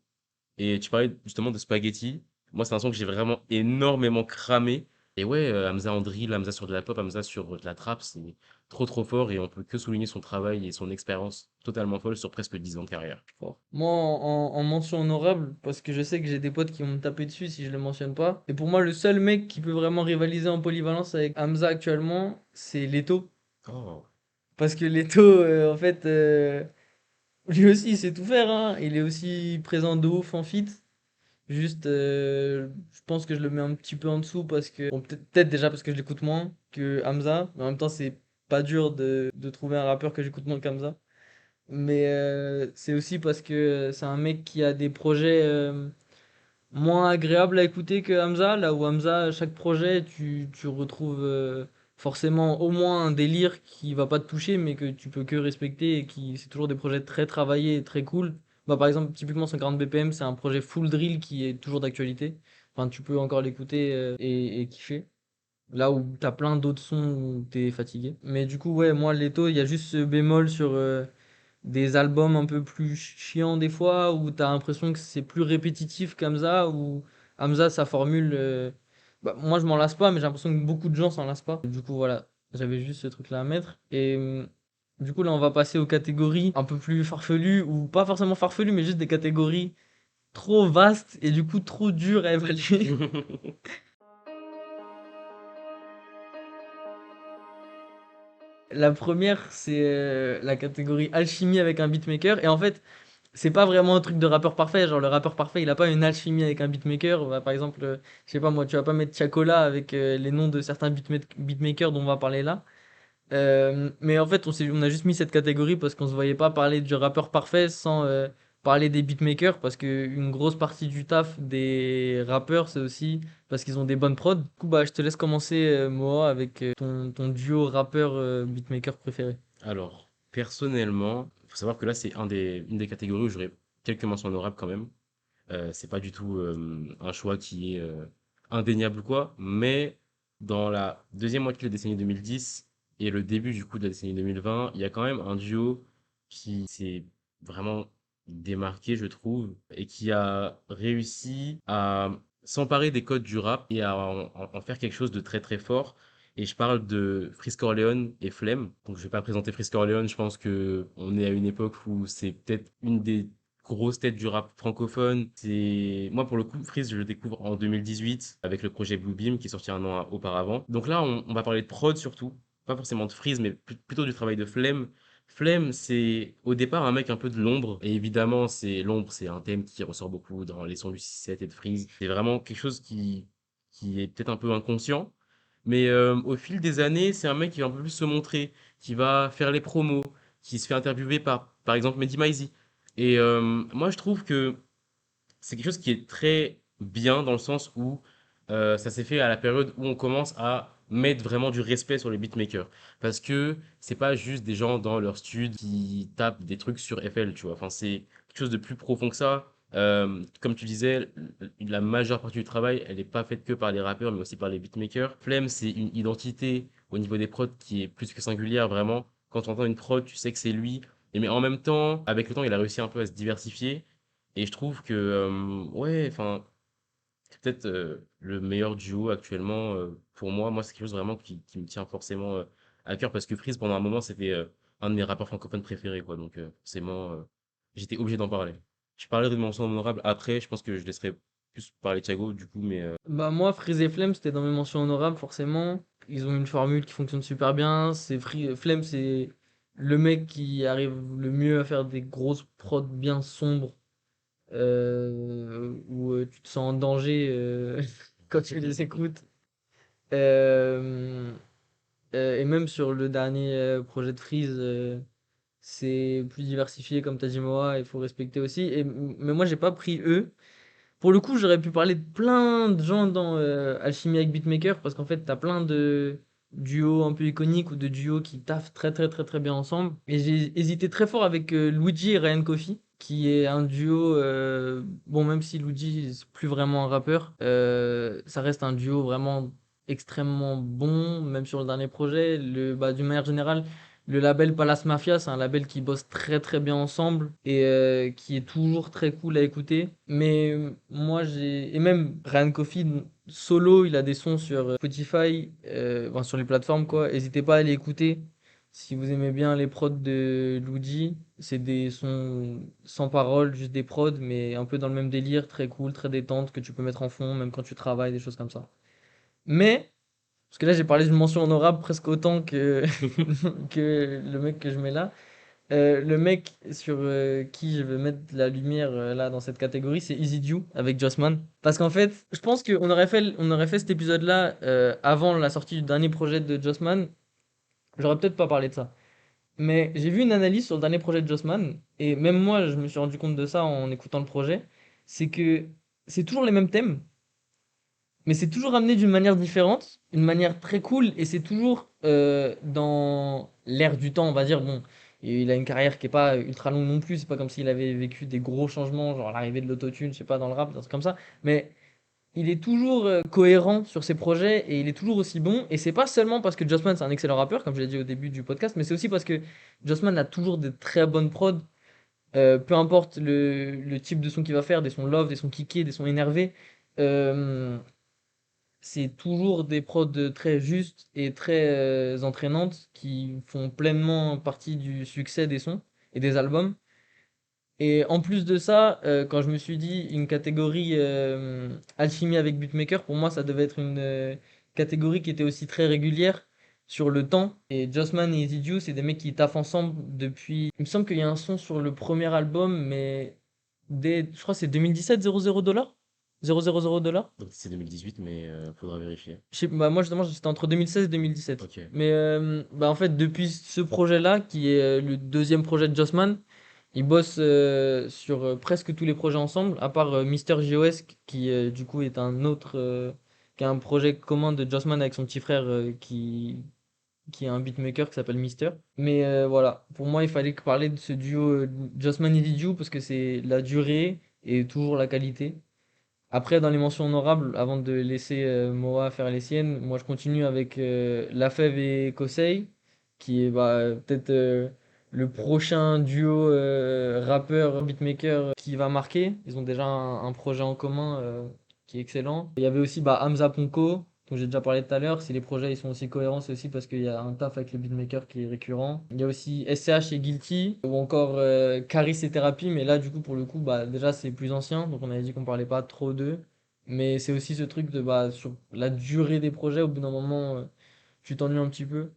Et tu parlais justement de Spaghetti. Moi, c'est un son que j'ai vraiment énormément cramé. Et ouais, Hamza en drill, Hamza sur de la pop, Hamza sur de la trap, c'est trop trop fort et on peut que souligner son travail et son expérience totalement folle sur presque 10 ans de carrière. Fort. Moi, en mention honorable, parce que je sais que j'ai des potes qui vont me taper dessus si je le mentionne pas. Et pour moi, le seul mec qui peut vraiment rivaliser en polyvalence avec Hamza actuellement, c'est Leto. Oh, Parce que Leto, en fait, lui aussi, il sait tout faire, hein. Il est aussi présent de ouf en feat. Juste, je pense que je le mets un petit peu en dessous parce que, bon, peut-être déjà parce que je l'écoute moins que Hamza, mais en même temps, c'est pas dur de trouver un rappeur que j'écoute moins qu'Hamza. Mais c'est aussi parce que c'est un mec qui a des projets moins agréables à écouter que Hamza, là où Hamza, chaque projet, tu retrouves forcément au moins un délire qui va pas te toucher, mais que tu peux que respecter et qui, c'est toujours des projets très travaillés et très cool. Bah, par exemple, typiquement 140 BPM, c'est un projet full drill qui est toujours d'actualité. Enfin, tu peux encore l'écouter et kiffer. Là où t'as plein d'autres sons où t'es fatigué. Mais du coup, ouais, moi, Leto, il y a juste ce bémol sur des albums un peu plus chiants des fois, où t'as l'impression que c'est plus répétitif qu'Hamza, ou Hamza, sa formule, bah, moi je m'en lasse pas, mais j'ai l'impression que beaucoup de gens s'en lassent pas. Du coup, voilà, j'avais juste ce truc-là à mettre. Et du coup, là, on va passer aux catégories un peu plus farfelues, ou pas forcément farfelues, mais juste des catégories trop vastes et du coup trop dures à évaluer. La première, c'est la catégorie alchimie avec un beatmaker. Et en fait, c'est pas vraiment un truc de rappeur parfait. Genre, le rappeur parfait, il a pas une alchimie avec un beatmaker. Bah, par exemple, je sais pas moi, tu vas pas mettre Tiakola avec les noms de certains beatmakers dont on va parler là. Mais en fait, on a juste mis cette catégorie parce qu'on se voyait pas parler du rappeur parfait sans parler des beatmakers, parce que une grosse partie du taf des rappeurs, c'est aussi parce qu'ils ont des bonnes prods. Du coup, bah, je te laisse commencer, Moa, avec ton duo rappeur beatmaker préféré. Alors, personnellement, il faut savoir que là, c'est une des catégories où j'aurais quelques mentions honorables quand même. C'est pas du tout un choix qui est indéniable ou quoi, mais dans la deuxième moitié de la décennie 2010 et le début du coup de la décennie 2020, il y a quand même un duo qui s'est vraiment démarqué, je trouve, et qui a réussi à s'emparer des codes du rap et à en faire quelque chose de très très fort. Et je parle de Frisk Orleans et Flemme. Donc je vais pas présenter Frisk Orleans, je pense que on est à une époque où c'est peut-être une des grosse tête du rap francophone. C'est moi pour le coup, Freeze, je le découvre en 2018 avec le projet Bluebeam qui est sorti un an auparavant. Donc là, on va parler de prod surtout, pas forcément de Freeze, mais plutôt du travail de Flemme. Flemme, c'est au départ un mec un peu de l'ombre, et évidemment, c'est l'ombre, c'est un thème qui ressort beaucoup dans les sons du 6-7 et de Freeze. C'est vraiment quelque chose qui est peut-être un peu inconscient, mais au fil des années, c'est un mec qui va un peu plus se montrer, qui va faire les promos, qui se fait interviewer par exemple, Mehdi Maizi. Et moi, je trouve que c'est quelque chose qui est très bien dans le sens où ça s'est fait à la période où on commence à mettre vraiment du respect sur les beatmakers. Parce que c'est pas juste des gens dans leur stud qui tapent des trucs sur FL, tu vois. Enfin, c'est quelque chose de plus profond que ça. Comme tu disais, la majeure partie du travail, elle n'est pas faite que par les rappeurs, mais aussi par les beatmakers. Flemme, c'est une identité au niveau des prods qui est plus que singulière, vraiment. Quand tu entends une prod, tu sais que c'est lui. Et mais en même temps, avec le temps, il a réussi un peu à se diversifier. Et je trouve que, ouais, enfin, c'est peut-être le meilleur duo actuellement pour moi. Moi, c'est quelque chose vraiment qui me tient forcément à cœur parce que Freeze, pendant un moment, c'était un de mes rappeurs francophones préférés, quoi. Donc, forcément, j'étais obligé d'en parler. Je parlerai de mention honorable après. Je pense que je laisserai plus parler Thiago, du coup, mais Bah moi, Freeze et Flemme, c'était dans mes mentions honorables, forcément. Ils ont une formule qui fonctionne super bien. Flemme, c'est le mec qui arrive le mieux à faire des grosses prods bien sombres, où tu te sens en danger quand tu les écoutes. Euh, et même sur le dernier projet de Freeze, c'est plus diversifié, comme t'as dit, Moa, il faut respecter aussi. Mais moi, j'ai pas pris eux. Pour le coup, j'aurais pu parler de plein de gens dans Alchimie avec Beatmaker, parce qu'en fait, t'as plein de duos un peu iconiques ou de duos qui taffent très très très très bien ensemble. Et j'ai hésité très fort avec Luigi et Ryan Coffey, qui est un duo, bon, même si Luigi c'est plus vraiment un rappeur, ça reste un duo vraiment extrêmement bon, même sur le dernier projet. Bah, d'une manière générale, le label Palace Mafia, c'est un label qui bosse très très bien ensemble et qui est toujours très cool à écouter. Mais moi j'ai. Et même Ryan Coffey, solo, il a des sons sur Spotify, enfin, sur les plateformes quoi. N'hésitez pas à aller écouter si vous aimez bien les prods de Luigi. C'est des sons sans parole, juste des prods, mais un peu dans le même délire, très cool, très détente, que tu peux mettre en fond, même quand tu travailles, des choses comme ça. Mais parce que là, j'ai parlé d'une mention honorable presque autant que, que le mec que je mets là. Le mec sur qui je veux mettre la lumière là dans cette catégorie, c'est Easy Due avec Jossman. Parce qu'en fait, je pense on aurait fait cet épisode-là avant la sortie du dernier projet de Jossman. J'aurais peut-être pas parlé de ça. Mais j'ai vu une analyse sur le dernier projet de Jossman, et même moi, je me suis rendu compte de ça en écoutant le projet. C'est que c'est toujours les mêmes thèmes, mais c'est toujours amené d'une manière différente, une manière très cool, et c'est toujours dans l'air du temps, on va dire. Bon, Et il a une carrière qui est pas ultra longue non plus. C'est pas comme s'il avait vécu des gros changements, genre l'arrivée de l'autotune, je sais pas, dans le rap, des trucs comme ça. Mais il est toujours cohérent sur ses projets et il est toujours aussi bon. Et c'est pas seulement parce que Jossman c'est un excellent rappeur, comme je l'ai dit au début du podcast, mais c'est aussi parce que Jossman a toujours des très bonnes prods. Peu importe le type de son qu'il va faire, des sons love, des sons kickés, des sons énervés. euh, c'est toujours des prods très justes et très entraînantes qui font pleinement partie du succès des sons et des albums. Et en plus de ça, quand je me suis dit une catégorie alchimie avec beatmaker, pour moi ça devait être une catégorie qui était aussi très régulière sur le temps. Et Jossman et Easy Juice, c'est des mecs qui taffent ensemble depuis. Il me semble qu'il y a un son sur le premier album, mais je crois que c'est 2017, 00 dollars. 000 dollars. Donc c'est 2018, mais faudra vérifier. Bah, moi justement c'était entre 2016 et 2017. Ok. Mais bah, en fait depuis ce projet-là, qui est le deuxième projet de Jossman, ils bossent sur presque tous les projets ensemble, à part Mister JOS qui du coup est un autre qui a un projet commun de Jossman avec son petit frère qui est un beatmaker qui s'appelle Mister. Mais voilà, pour moi il fallait parler de ce duo Jossman et Didiou parce que c'est la durée et toujours la qualité. Après, dans les mentions honorables, avant de laisser Moa faire les siennes, moi je continue avec Lafèvre et Kosei, qui est bah, peut-être le prochain duo rappeur-beatmaker qui va marquer. Ils ont déjà un projet en commun qui est excellent. Il y avait aussi bah, Hamza Ponko, dont j'ai déjà parlé tout à l'heure. Si les projets ils sont aussi cohérents, c'est aussi parce qu'il y a un taf avec le beatmaker qui est récurrent. Il y a aussi SCH et Guilty, ou encore Caris et Thérapie, mais là du coup pour le coup bah, déjà c'est plus ancien, donc on avait dit qu'on parlait pas trop d'eux. Mais c'est aussi ce truc de bah, sur la durée des projets, au bout d'un moment tu t'ennuies un petit peu.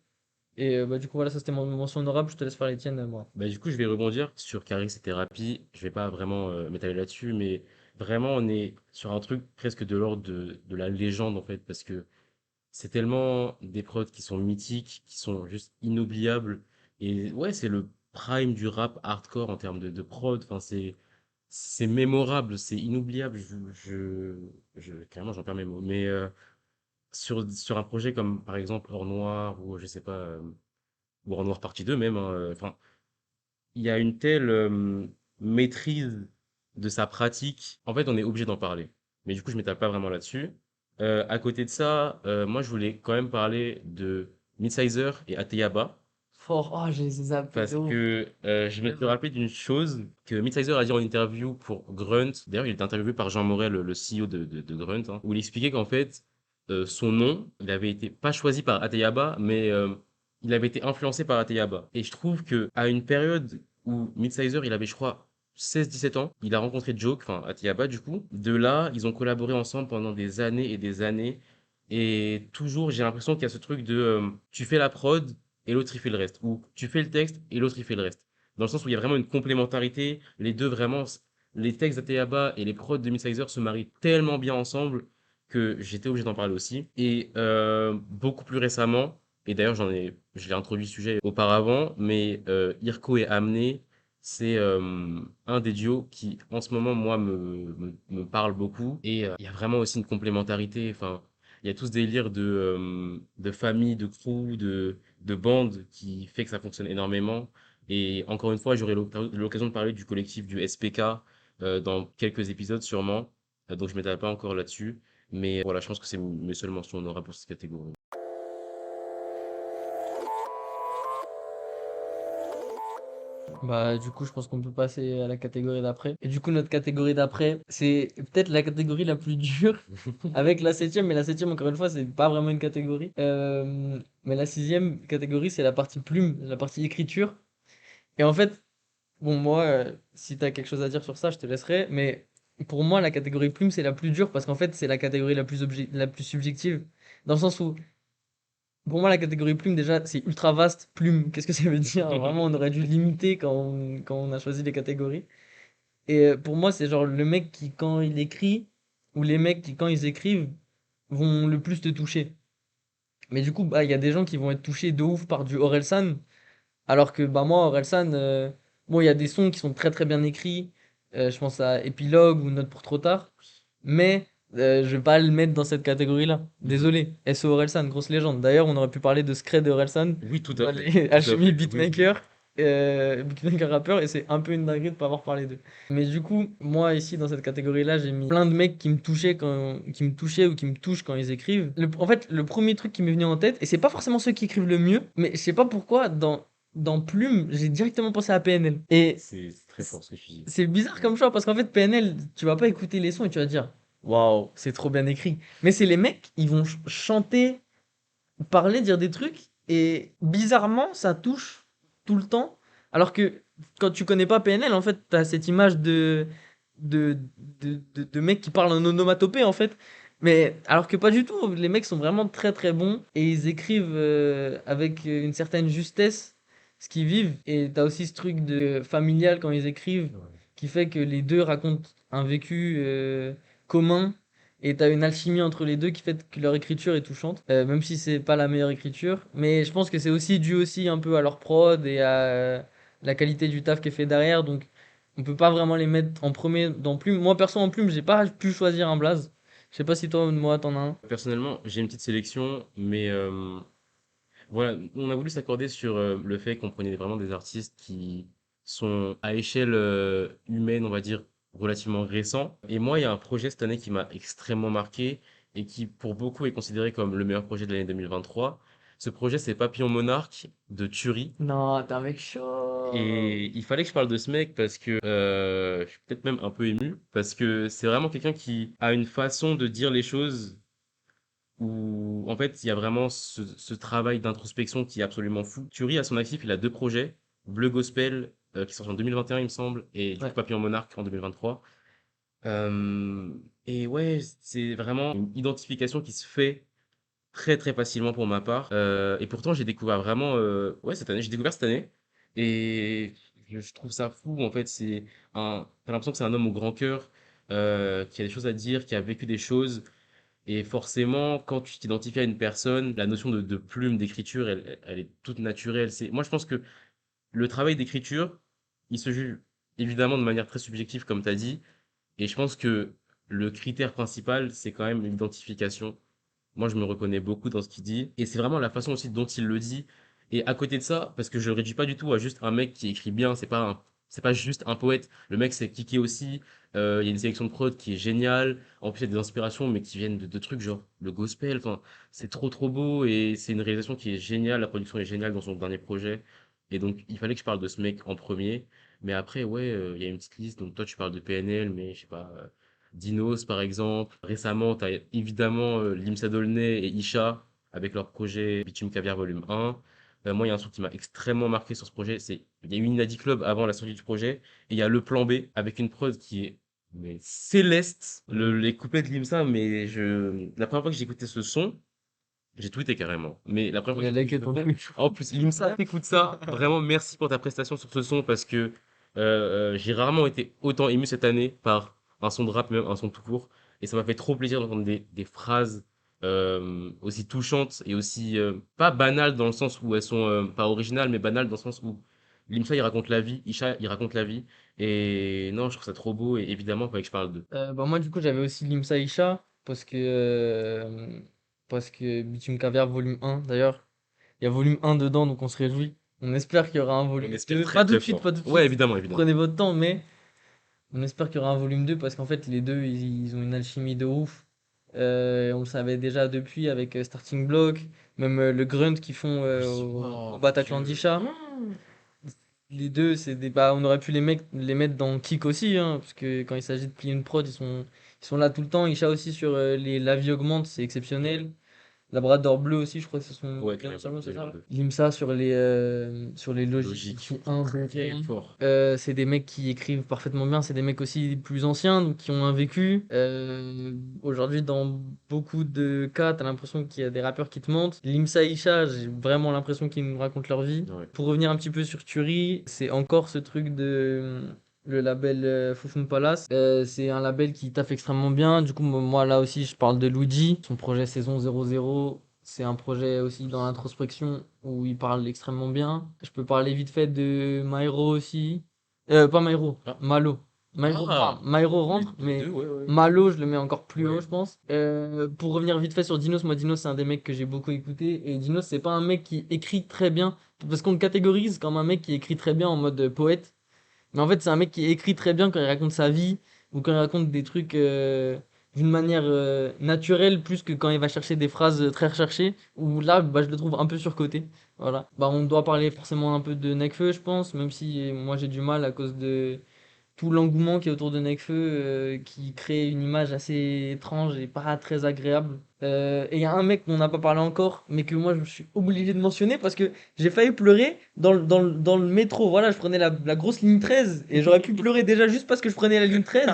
Et bah, du coup voilà, ça c'était mon mention honorable, je te laisse faire les tiennes moi. Bah, du coup, je vais rebondir sur Caris et Thérapie. Je vais pas vraiment m'étaler là-dessus, mais vraiment, on est sur un truc presque de l'ordre de la légende, en fait, parce que c'est tellement des prods qui sont mythiques, qui sont juste inoubliables. Et ouais, c'est le prime du rap hardcore en termes de prod. Enfin, c'est mémorable, c'est inoubliable. Carrément, j'en perds mes mots. Mais sur un projet comme, par exemple, Hors Noir, ou je sais pas, ou Hors Noir partie 2 même, hein, enfin, il y a une telle maîtrise de sa pratique. En fait, on est obligé d'en parler. Mais du coup, je m'étale pas vraiment là-dessus. À côté de ça, moi, je voulais quand même parler de Midsizer et Ateyaba. Fort, oh j'ai zappé Parce de ouf. que je me suis rappelé d'une chose que Midsizer a dit en interview pour Grunt. D'ailleurs, il était interviewé par Jean Morel, le CEO de Grunt, hein, où il expliquait qu'en fait, son nom, il avait été pas choisi par Ateyaba, mais il avait été influencé par Ateyaba. Et je trouve que à une période où Midsizer, il avait, je crois, 16-17 ans, il a rencontré Joke, enfin Ateyaba du coup. De là, ils ont collaboré ensemble pendant des années et des années. Et toujours, j'ai l'impression qu'il y a ce truc de tu fais la prod, et l'autre il fait le reste. Ou tu fais le texte et l'autre il fait le reste. Dans le sens où il y a vraiment une complémentarité. Les deux vraiment, les textes d'Ateaba et les prods de Midsizer se marient tellement bien ensemble que j'étais obligé d'en parler aussi. Et beaucoup plus récemment, et d'ailleurs je l'ai introduit le sujet auparavant, mais Irko et Amné, c'est un des duos qui en ce moment moi me parle beaucoup. Et il y a vraiment aussi une complémentarité. Enfin, il y a tout ce délire de famille, de crew, de bande qui fait que ça fonctionne énormément. Et encore une fois, j'aurai l'occasion de parler du collectif du SPK dans quelques épisodes sûrement. Donc je ne m'étale pas encore là-dessus. Mais voilà, je pense que c'est mes seules mentions honorables pour cette catégorie. Bah, du coup, je pense qu'on peut passer à la catégorie d'après. Et du coup, notre catégorie d'après, c'est peut-être la catégorie la plus dure avec la septième, mais la septième, encore une fois, c'est pas vraiment une catégorie. Mais la sixième catégorie, c'est la partie plume, la partie écriture. Et en fait, bon, moi, si t'as quelque chose à dire sur ça, je te laisserai. Mais pour moi, la catégorie plume, c'est la plus dure parce qu'en fait, c'est la catégorie la plus subjective. Dans le sens où pour moi, la catégorie plume, déjà, c'est ultra vaste. Plume, qu'est-ce que ça veut dire? Vraiment, on aurait dû limiter quand on a choisi les catégories. Et pour moi, c'est genre le mec qui, quand il écrit, ou les mecs qui, quand ils écrivent, vont le plus te toucher. Mais du coup, bah, il y a des gens qui vont être touchés de ouf par du Orelsan, alors que bah, moi, Orelsan, bon, il y a des sons qui sont très très bien écrits. Je pense à Epilogue ou Note pour trop tard. Mais je vais pas le mettre dans cette catégorie-là. Mhm. Désolé. SO Orelsan, grosse légende. D'ailleurs, on aurait pu parler de Scred et Orelsan Oui, tout à dans fait. les Tout à Alchemy fait. Oui, oui. Beatmaker. Big Bang un rappeur, et c'est un peu une dinguerie de pas avoir parlé d'eux. Mais du coup, moi ici dans cette catégorie-là, j'ai mis plein de mecs qui me touchaient ou qui me touchent quand ils écrivent. En fait, le premier truc qui m'est venu en tête, et c'est pas forcément ceux qui écrivent le mieux, mais je sais pas pourquoi, dans Plume, j'ai directement pensé à PNL. Et C'est très fort ce que tu dis. c'est bizarre comme choix parce qu'en fait, PNL, tu vas pas écouter les sons et tu vas dire, waouh, c'est trop bien écrit. Mais c'est les mecs, ils vont chanter, parler, dire des trucs, et bizarrement, ça touche tout le temps. Alors que quand tu connais pas PNL, en fait, t'as cette image de, de mecs qui parlent en onomatopée, en fait. Mais alors que pas du tout, les mecs sont vraiment très très bons et ils écrivent avec une certaine justesse ce qu'ils vivent. Et t'as aussi ce truc de familial quand ils écrivent Ouais. qui fait que les deux racontent un vécu commun et t'as une alchimie entre les deux qui fait que leur écriture est touchante, même si c'est pas la meilleure écriture. Mais je pense que c'est aussi dû aussi un peu à leur prod et à la qualité du taf qui est fait derrière. Donc on peut pas vraiment les mettre en premier dans Plume. Moi perso en Plume, j'ai pas pu choisir un blaze. Je sais pas si toi ou moi t'en as un. Personnellement, j'ai une petite sélection, mais voilà, on a voulu s'accorder sur le fait qu'on prenait vraiment des artistes qui sont à échelle humaine, on va dire, relativement récents. Et moi, il y a un projet cette année qui m'a extrêmement marqué et qui, pour beaucoup, est considéré comme le meilleur projet de l'année 2023. Ce projet, c'est Papillon Monarque de Thury. Non, t'es un mec chaud. Et il fallait que je parle de ce mec parce que je suis peut-être même un peu ému, parce que c'est vraiment quelqu'un qui a une façon de dire les choses où en fait il y a vraiment ce travail d'introspection qui est absolument fou. Thury, à son actif, il a deux projets, Bleu Gospel, qui sort en 2021 il me semble, et du coup Ouais. Papillon Monarque en 2023. Euh, et ouais, c'est vraiment une identification qui se fait très très facilement pour ma part. Et pourtant j'ai découvert vraiment, ouais cette année, j'ai découvert cette année, et je trouve ça fou en fait. T'as l'impression que c'est un homme au grand cœur, qui a des choses à dire, qui a vécu des choses. Et forcément, quand tu t'identifies à une personne, la notion de plume, d'écriture, elle est toute naturelle. Moi, je pense que le travail d'écriture, il se juge évidemment de manière très subjective, comme tu as dit. Et je pense que le critère principal, c'est quand même l'identification. Moi, je me reconnais beaucoup dans ce qu'il dit. Et c'est vraiment la façon aussi dont il le dit. Et à côté de ça, parce que je le réduis pas du tout à juste un mec qui écrit bien, c'est pas juste un poète. Le mec, c'est kické aussi. Il y a une sélection de prod qui est géniale. En plus, il y a des inspirations, mais qui viennent de trucs genre le gospel. Enfin, c'est trop, trop beau. Et c'est une réalisation qui est géniale. La production est géniale dans son dernier projet. Et donc, il fallait que je parle de ce mec en premier. Mais après, ouais, il y a une petite liste. Donc, toi, tu parles de PNL, mais je sais pas. Dinos, par exemple. Récemment, tu as évidemment Limsa Dolnay et Isha avec leur projet Bitume Caviar Volume 1. Moi, il y a un truc qui m'a extrêmement marqué sur ce projet, c'est il y a eu Inadi Club avant la sortie du projet, et il y a le plan B avec une prod qui est mais céleste. Les couplets de Limsa, mais la première fois que j'ai écouté ce son, j'ai tweeté carrément. Mais la première fois Il que a j'ai écouté liké ce ton son, tweet. en plus, Limsa, t'écoutes ça. Vraiment, merci pour ta prestation sur ce son parce que j'ai rarement été autant ému cette année par un son de rap, même un son tout court. Et ça m'a fait trop plaisir d'entendre des phrases aussi touchantes et aussi pas banales dans le sens où elles sont pas originales, mais banales dans le sens où Limsa il raconte la vie, Isha il raconte la vie. Et non, je trouve ça trop beau et évidemment, il fallait que je parle d'eux. Bah moi du coup j'avais aussi Limsa Isha parce que Bitume Caviar volume 1 d'ailleurs. Il y a volume 1 dedans, donc on se réjouit. On espère qu'il y aura un On volume espère 2. très Pas tout de très suite, fort. pas tout de Ouais, suite. évidemment, évidemment. Prenez votre temps, mais on espère qu'il y aura un volume 2 parce qu'en fait, les deux, ils ont une alchimie de ouf. On le savait déjà depuis avec Starting Block, même le grunt qu'ils font Oui, au oh mon Bataclan Dieu. d'Isha. Les deux, bah, on aurait pu les mettre dans Kick aussi, hein, parce que quand il s'agit de plier une prod, ils sont là tout le temps. Isha aussi sur La vie augmente, c'est exceptionnel. Labrador bleu aussi, je crois que c'est son Ouais, prénom Clem, seulement, c'est ça? 2022. Limsa sur les logiques qui Logique. sont un Très fort. c'est des mecs qui écrivent parfaitement bien, c'est des mecs aussi plus anciens, donc qui ont un vécu. Aujourd'hui, dans beaucoup de cas, t'as l'impression qu'il y a des rappeurs qui te mentent. Limsa Isha, j'ai vraiment l'impression qu'ils nous racontent leur vie. Ouais. Pour revenir un petit peu sur Turi, c'est encore ce truc de le label Foufoune Palace. C'est un label qui taffe extrêmement bien. Du coup, moi là aussi, je parle de Luigi. Son projet Saison 00, c'est un projet aussi dans l'introspection où il parle extrêmement bien. Je peux parler vite fait de Myro aussi. Pas Myro, Ah, Malo. Ah, Myro les rentre, mais deux, ouais, ouais. Malo, je le mets encore plus haut, Ouais. je pense. Pour revenir vite fait sur Dinos, moi, Dinos, c'est un des mecs que j'ai beaucoup écouté. Et Dinos, c'est pas un mec qui écrit très bien, parce qu'on le catégorise comme un mec qui écrit très bien en mode poète. Mais en fait, c'est un mec qui écrit très bien quand il raconte sa vie ou quand il raconte des trucs d'une manière naturelle plus que quand il va chercher des phrases très recherchées. Où là, bah, je le trouve un peu surcoté. Voilà. Bah, on doit parler forcément un peu de Nekfeu, je pense, même si moi j'ai du mal à cause de tout l'engouement qui est autour de Nekfeu, qui crée une image assez étrange et pas très agréable. Et il y a un mec dont on n'a pas parlé encore, mais que moi je suis obligé de mentionner parce que j'ai failli pleurer dans le métro. Voilà, je prenais la grosse ligne 13 et j'aurais pu pleurer déjà juste parce que je prenais la ligne 13.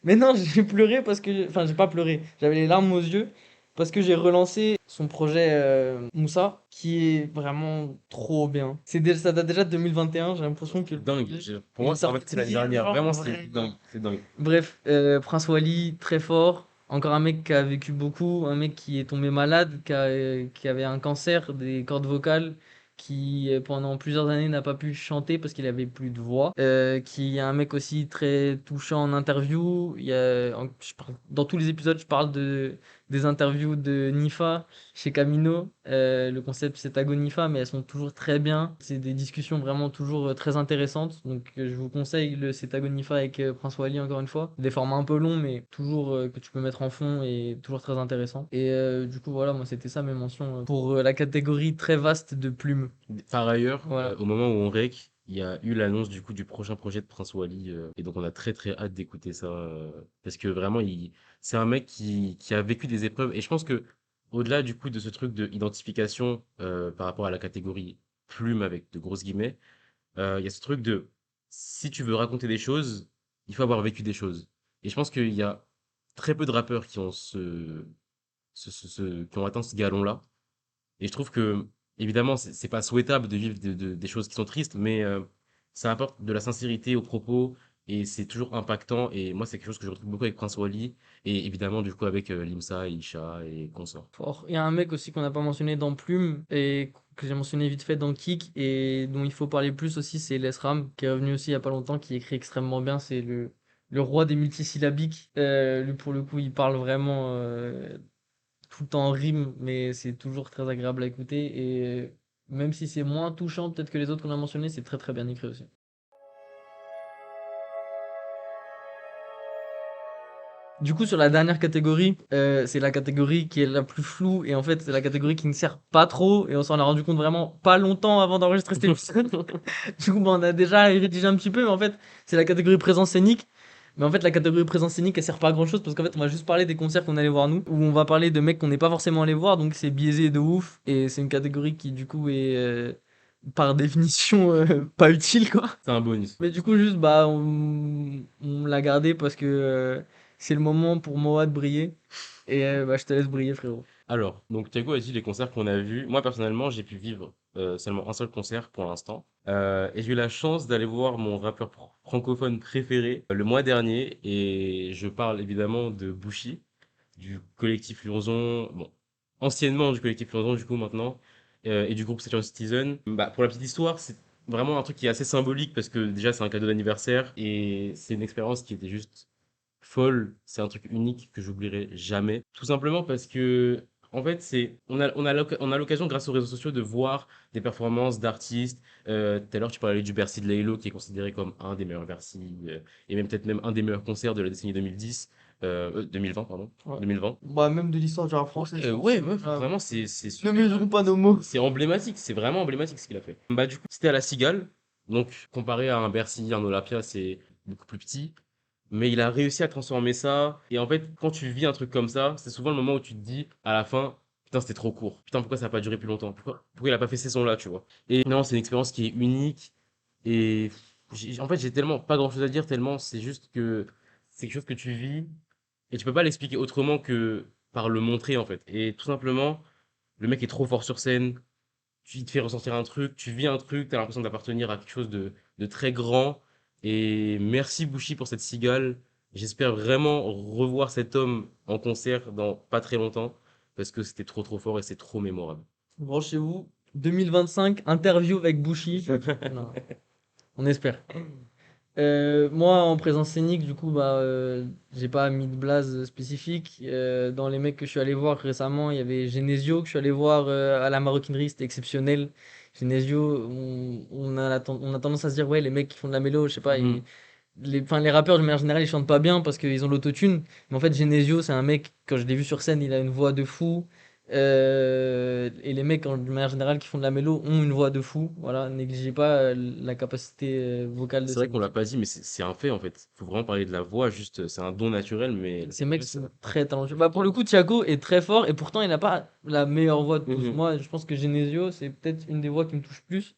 Mais non, j'ai pleuré parce que. Enfin, j'ai pas pleuré, j'avais les larmes aux yeux parce que j'ai relancé son projet Moussa, qui est vraiment trop bien. Ça date déjà de 2021, j'ai l'impression que le Dingue. projet, Pour il moi, est en fait, c'est sorti l'année dernière. genre Vraiment, c'est dingue. vraiment. C'est dingue. Bref, Prince Wally, très fort. Encore un mec qui a vécu beaucoup, un mec qui est tombé malade, qui avait un cancer des cordes vocales, qui pendant plusieurs années n'a pas pu chanter parce qu'il avait plus de voix. Qui est un mec aussi très touchant en interview. Dans tous les épisodes, je parle des interviews de Nifa chez Camino. Le concept c'est Tago Nifa, mais elles sont toujours très bien. C'est des discussions vraiment toujours très intéressantes. Donc je vous conseille le Setago Nifa avec Prince Wally encore une fois. Des formats un peu longs, mais toujours que tu peux mettre en fond et toujours très intéressant. Et du coup voilà, moi c'était ça mes mentions pour la catégorie très vaste de plumes. Par ailleurs, Voilà. au moment où on rec, il y a eu l'annonce du coup du prochain projet de Prince Wally, et donc on a très très hâte d'écouter ça, parce que vraiment c'est un mec qui a vécu des épreuves et je pense que au-delà du coup de ce truc de identification par rapport à la catégorie plume avec de grosses guillemets, il y a ce truc de si tu veux raconter des choses, il faut avoir vécu des choses. Et je pense qu'il y a très peu de rappeurs qui ont qui ont atteint ce galon-là. Et je trouve que, évidemment, c'est pas souhaitable de vivre des choses qui sont tristes, mais ça apporte de la sincérité aux propos et c'est toujours impactant. Et moi, c'est quelque chose que je retrouve beaucoup avec Prince Wally et évidemment, du coup, avec Limsa, Isha et consorts. Fort. Il y a un mec aussi qu'on n'a pas mentionné dans Plume et que j'ai mentionné vite fait dans Kick et dont il faut parler plus aussi, c'est Lesram qui est revenu aussi il y a pas longtemps, qui écrit extrêmement bien. C'est le roi des multisyllabiques. Lui, pour le coup, il parle vraiment tout le temps en rime, mais c'est toujours très agréable à écouter. Et même si c'est moins touchant peut-être que les autres qu'on a mentionnés, c'est très très bien écrit aussi. Du coup, sur la dernière catégorie, c'est la catégorie qui est la plus floue et en fait, c'est la catégorie qui ne sert pas trop et on s'en a rendu compte vraiment pas longtemps avant d'enregistrer cet épisode. Du coup, bah, on a déjà rédigé un petit peu, mais en fait, c'est la catégorie présence scénique. Mais en fait, la catégorie présence scénique, elle sert pas à grand chose parce qu'en fait, on va juste parler des concerts qu'on allait voir nous, ou on va parler de mecs qu'on n'est pas forcément allé voir, donc c'est biaisé de ouf et c'est une catégorie qui, du coup, est par définition pas utile, quoi. C'est un bonus. Mais du coup, juste, bah, on l'a gardé parce que c'est le moment pour Moa de briller. Et bah, je te laisse briller, frérot. Alors, donc Thiago a dit les concerts qu'on a vus. Moi, personnellement, j'ai pu vivre seulement un seul concert pour l'instant. Et j'ai eu la chance d'aller voir mon rappeur francophone préféré le mois dernier. Et je parle évidemment de Bouchy, du collectif Lurzon, bon, anciennement du collectif Lurzon, du coup, maintenant, et du groupe Saturn Citizen. Bah, pour la petite histoire, c'est vraiment un truc qui est assez symbolique parce que déjà, c'est un cadeau d'anniversaire et c'est une expérience qui était juste folle. C'est un truc unique que j'oublierai jamais. Tout simplement parce que, en fait, on a l'occasion, grâce aux réseaux sociaux, de voir des performances d'artistes. Tout à l'heure, tu parlais du Bercy de Laylo, qui est considéré comme un des meilleurs Bercy, et même peut-être même un des meilleurs concerts de la décennie 2010, 2020, pardon, Ouais. 2020. Bah, même de l'histoire du rap Ouais, français, je pense. ouais, ouais, Ah, vraiment, c'est ne super. mesurons pas nos mots. C'est emblématique, c'est vraiment emblématique ce qu'il a fait. Bah, du coup, c'était à la Cigale. Donc, comparé à un Bercy, un Olympia, c'est beaucoup plus petit. Mais il a réussi à transformer ça. Et en fait, quand tu vis un truc comme ça, c'est souvent le moment où tu te dis, à la fin, putain, c'était trop court. Putain, pourquoi ça n'a pas duré plus longtemps? Pourquoi il a pas fait ces sons-là, tu vois? Et non, c'est une expérience qui est unique. Et en fait, j'ai tellement pas grand-chose à dire, tellement c'est juste que c'est quelque chose que tu vis. Et tu peux pas l'expliquer autrement que par le montrer, en fait. Et tout simplement, le mec est trop fort sur scène. Il te fait ressentir un truc, tu vis un truc, tu as l'impression d'appartenir à quelque chose de très grand. Et merci Bouchy pour cette cigale. J'espère vraiment revoir cet homme en concert dans pas très longtemps parce que c'était trop trop fort et c'est trop mémorable. Branchez-vous. 2025, interview avec Bouchy. Non, on espère. Moi, en présence scénique, du coup, bah, j'ai pas mis de blase spécifique. Dans les mecs que je suis allé voir récemment, il y avait Genesio que je suis allé voir à la maroquinerie, c'était exceptionnel. Genesio, on a tendance à se dire, ouais, les mecs qui font de la mélo, je sais pas, Mhm. enfin, les rappeurs de manière générale, ils chantent pas bien parce qu'ils ont l'autotune. Mais en fait, Genesio, c'est un mec, quand je l'ai vu sur scène, il a une voix de fou. Et les mecs, de manière générale, qui font de la mélo, ont une voix de fou. Voilà, négligez pas la capacité vocale de C'est ces vrai qu'on mecs. l'a pas dit, mais c'est un fait en fait. Faut vraiment parler de la voix, juste, c'est un don naturel, mais Ces mecs sont très talentueux. Bah, pour le coup, Thiago est très fort et pourtant, il n'a pas la meilleure voix de tous. Mhm. Moi, je pense que Genesio, c'est peut-être une des voix qui me touche plus.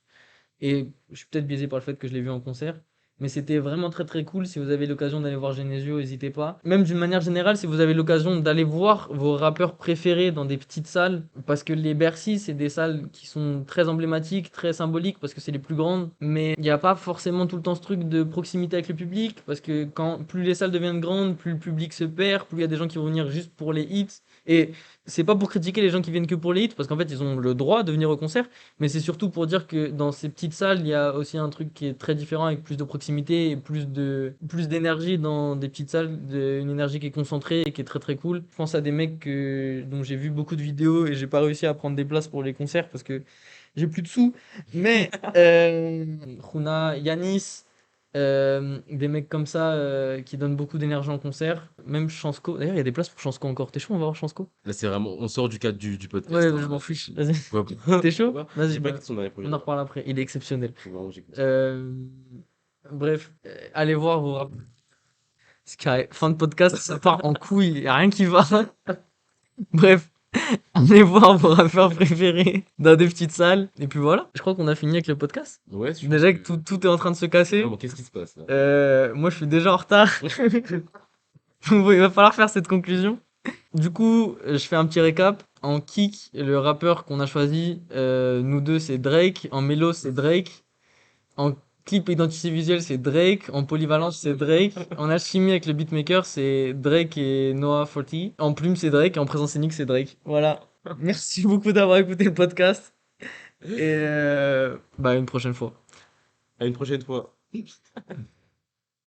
Et je suis peut-être biaisé par le fait que je l'ai vu en concert. Mais c'était vraiment très très cool. Si vous avez l'occasion d'aller voir Genesio, n'hésitez pas. Même d'une manière générale, si vous avez l'occasion d'aller voir vos rappeurs préférés dans des petites salles, parce que les Bercy, c'est des salles qui sont très emblématiques, très symboliques, parce que c'est les plus grandes. Mais il n'y a pas forcément tout le temps ce truc de proximité avec le public, parce que quand plus les salles deviennent grandes, plus le public se perd, plus il y a des gens qui vont venir juste pour les hits. Et c'est pas pour critiquer les gens qui viennent que pour les hits, parce qu'en fait, ils ont le droit de venir au concert. Mais c'est surtout pour dire que dans ces petites salles, il y a aussi un truc qui est très différent avec plus de proximité et plus d'énergie dans des petites salles, une énergie qui est concentrée et qui est très très cool. Je pense à des mecs dont j'ai vu beaucoup de vidéos et j'ai pas réussi à prendre des places pour les concerts parce que j'ai plus de sous. Mais Khuna, Yanis, des mecs comme ça qui donnent beaucoup d'énergie en concert. Même Chansko. D'ailleurs, il y a des places pour Chansko encore. T'es chaud, on va voir Chansko? Là, c'est vraiment, on sort du cadre du Ouais, podcast, je hein. m'en fiche. Vas-y. Pourquoi T'es chaud? pas? Je Vas-y, sais pas bah, quels sont dans les projets on en là. reparle après. Il est exceptionnel. Faut vraiment que j'écoute. Euh, bref, allez voir vos Sky. Fin de podcast, ça part en couille, y a rien qui va. Bref, allez voir vos rappeurs préférés dans des petites salles. Et puis voilà, je crois qu'on a fini avec le podcast. Ouais, je pense Déjà que que. tout est en train de se casser. Non, mais qu'est-ce qui se passe là? Moi, je suis déjà en retard. Donc, il va falloir faire cette conclusion. Du coup, je fais un petit récap. En kick, le rappeur qu'on a choisi, nous deux, c'est Drake. En mélo, c'est Drake. En clip identité visuelle, c'est Drake. En polyvalence, c'est Drake. En alchimie avec le beatmaker, c'est Drake et Noah 40. En plume, c'est Drake. Et en présence scénique, c'est Drake. Voilà. Merci beaucoup d'avoir écouté le podcast. Et bah, une prochaine fois. À une prochaine fois.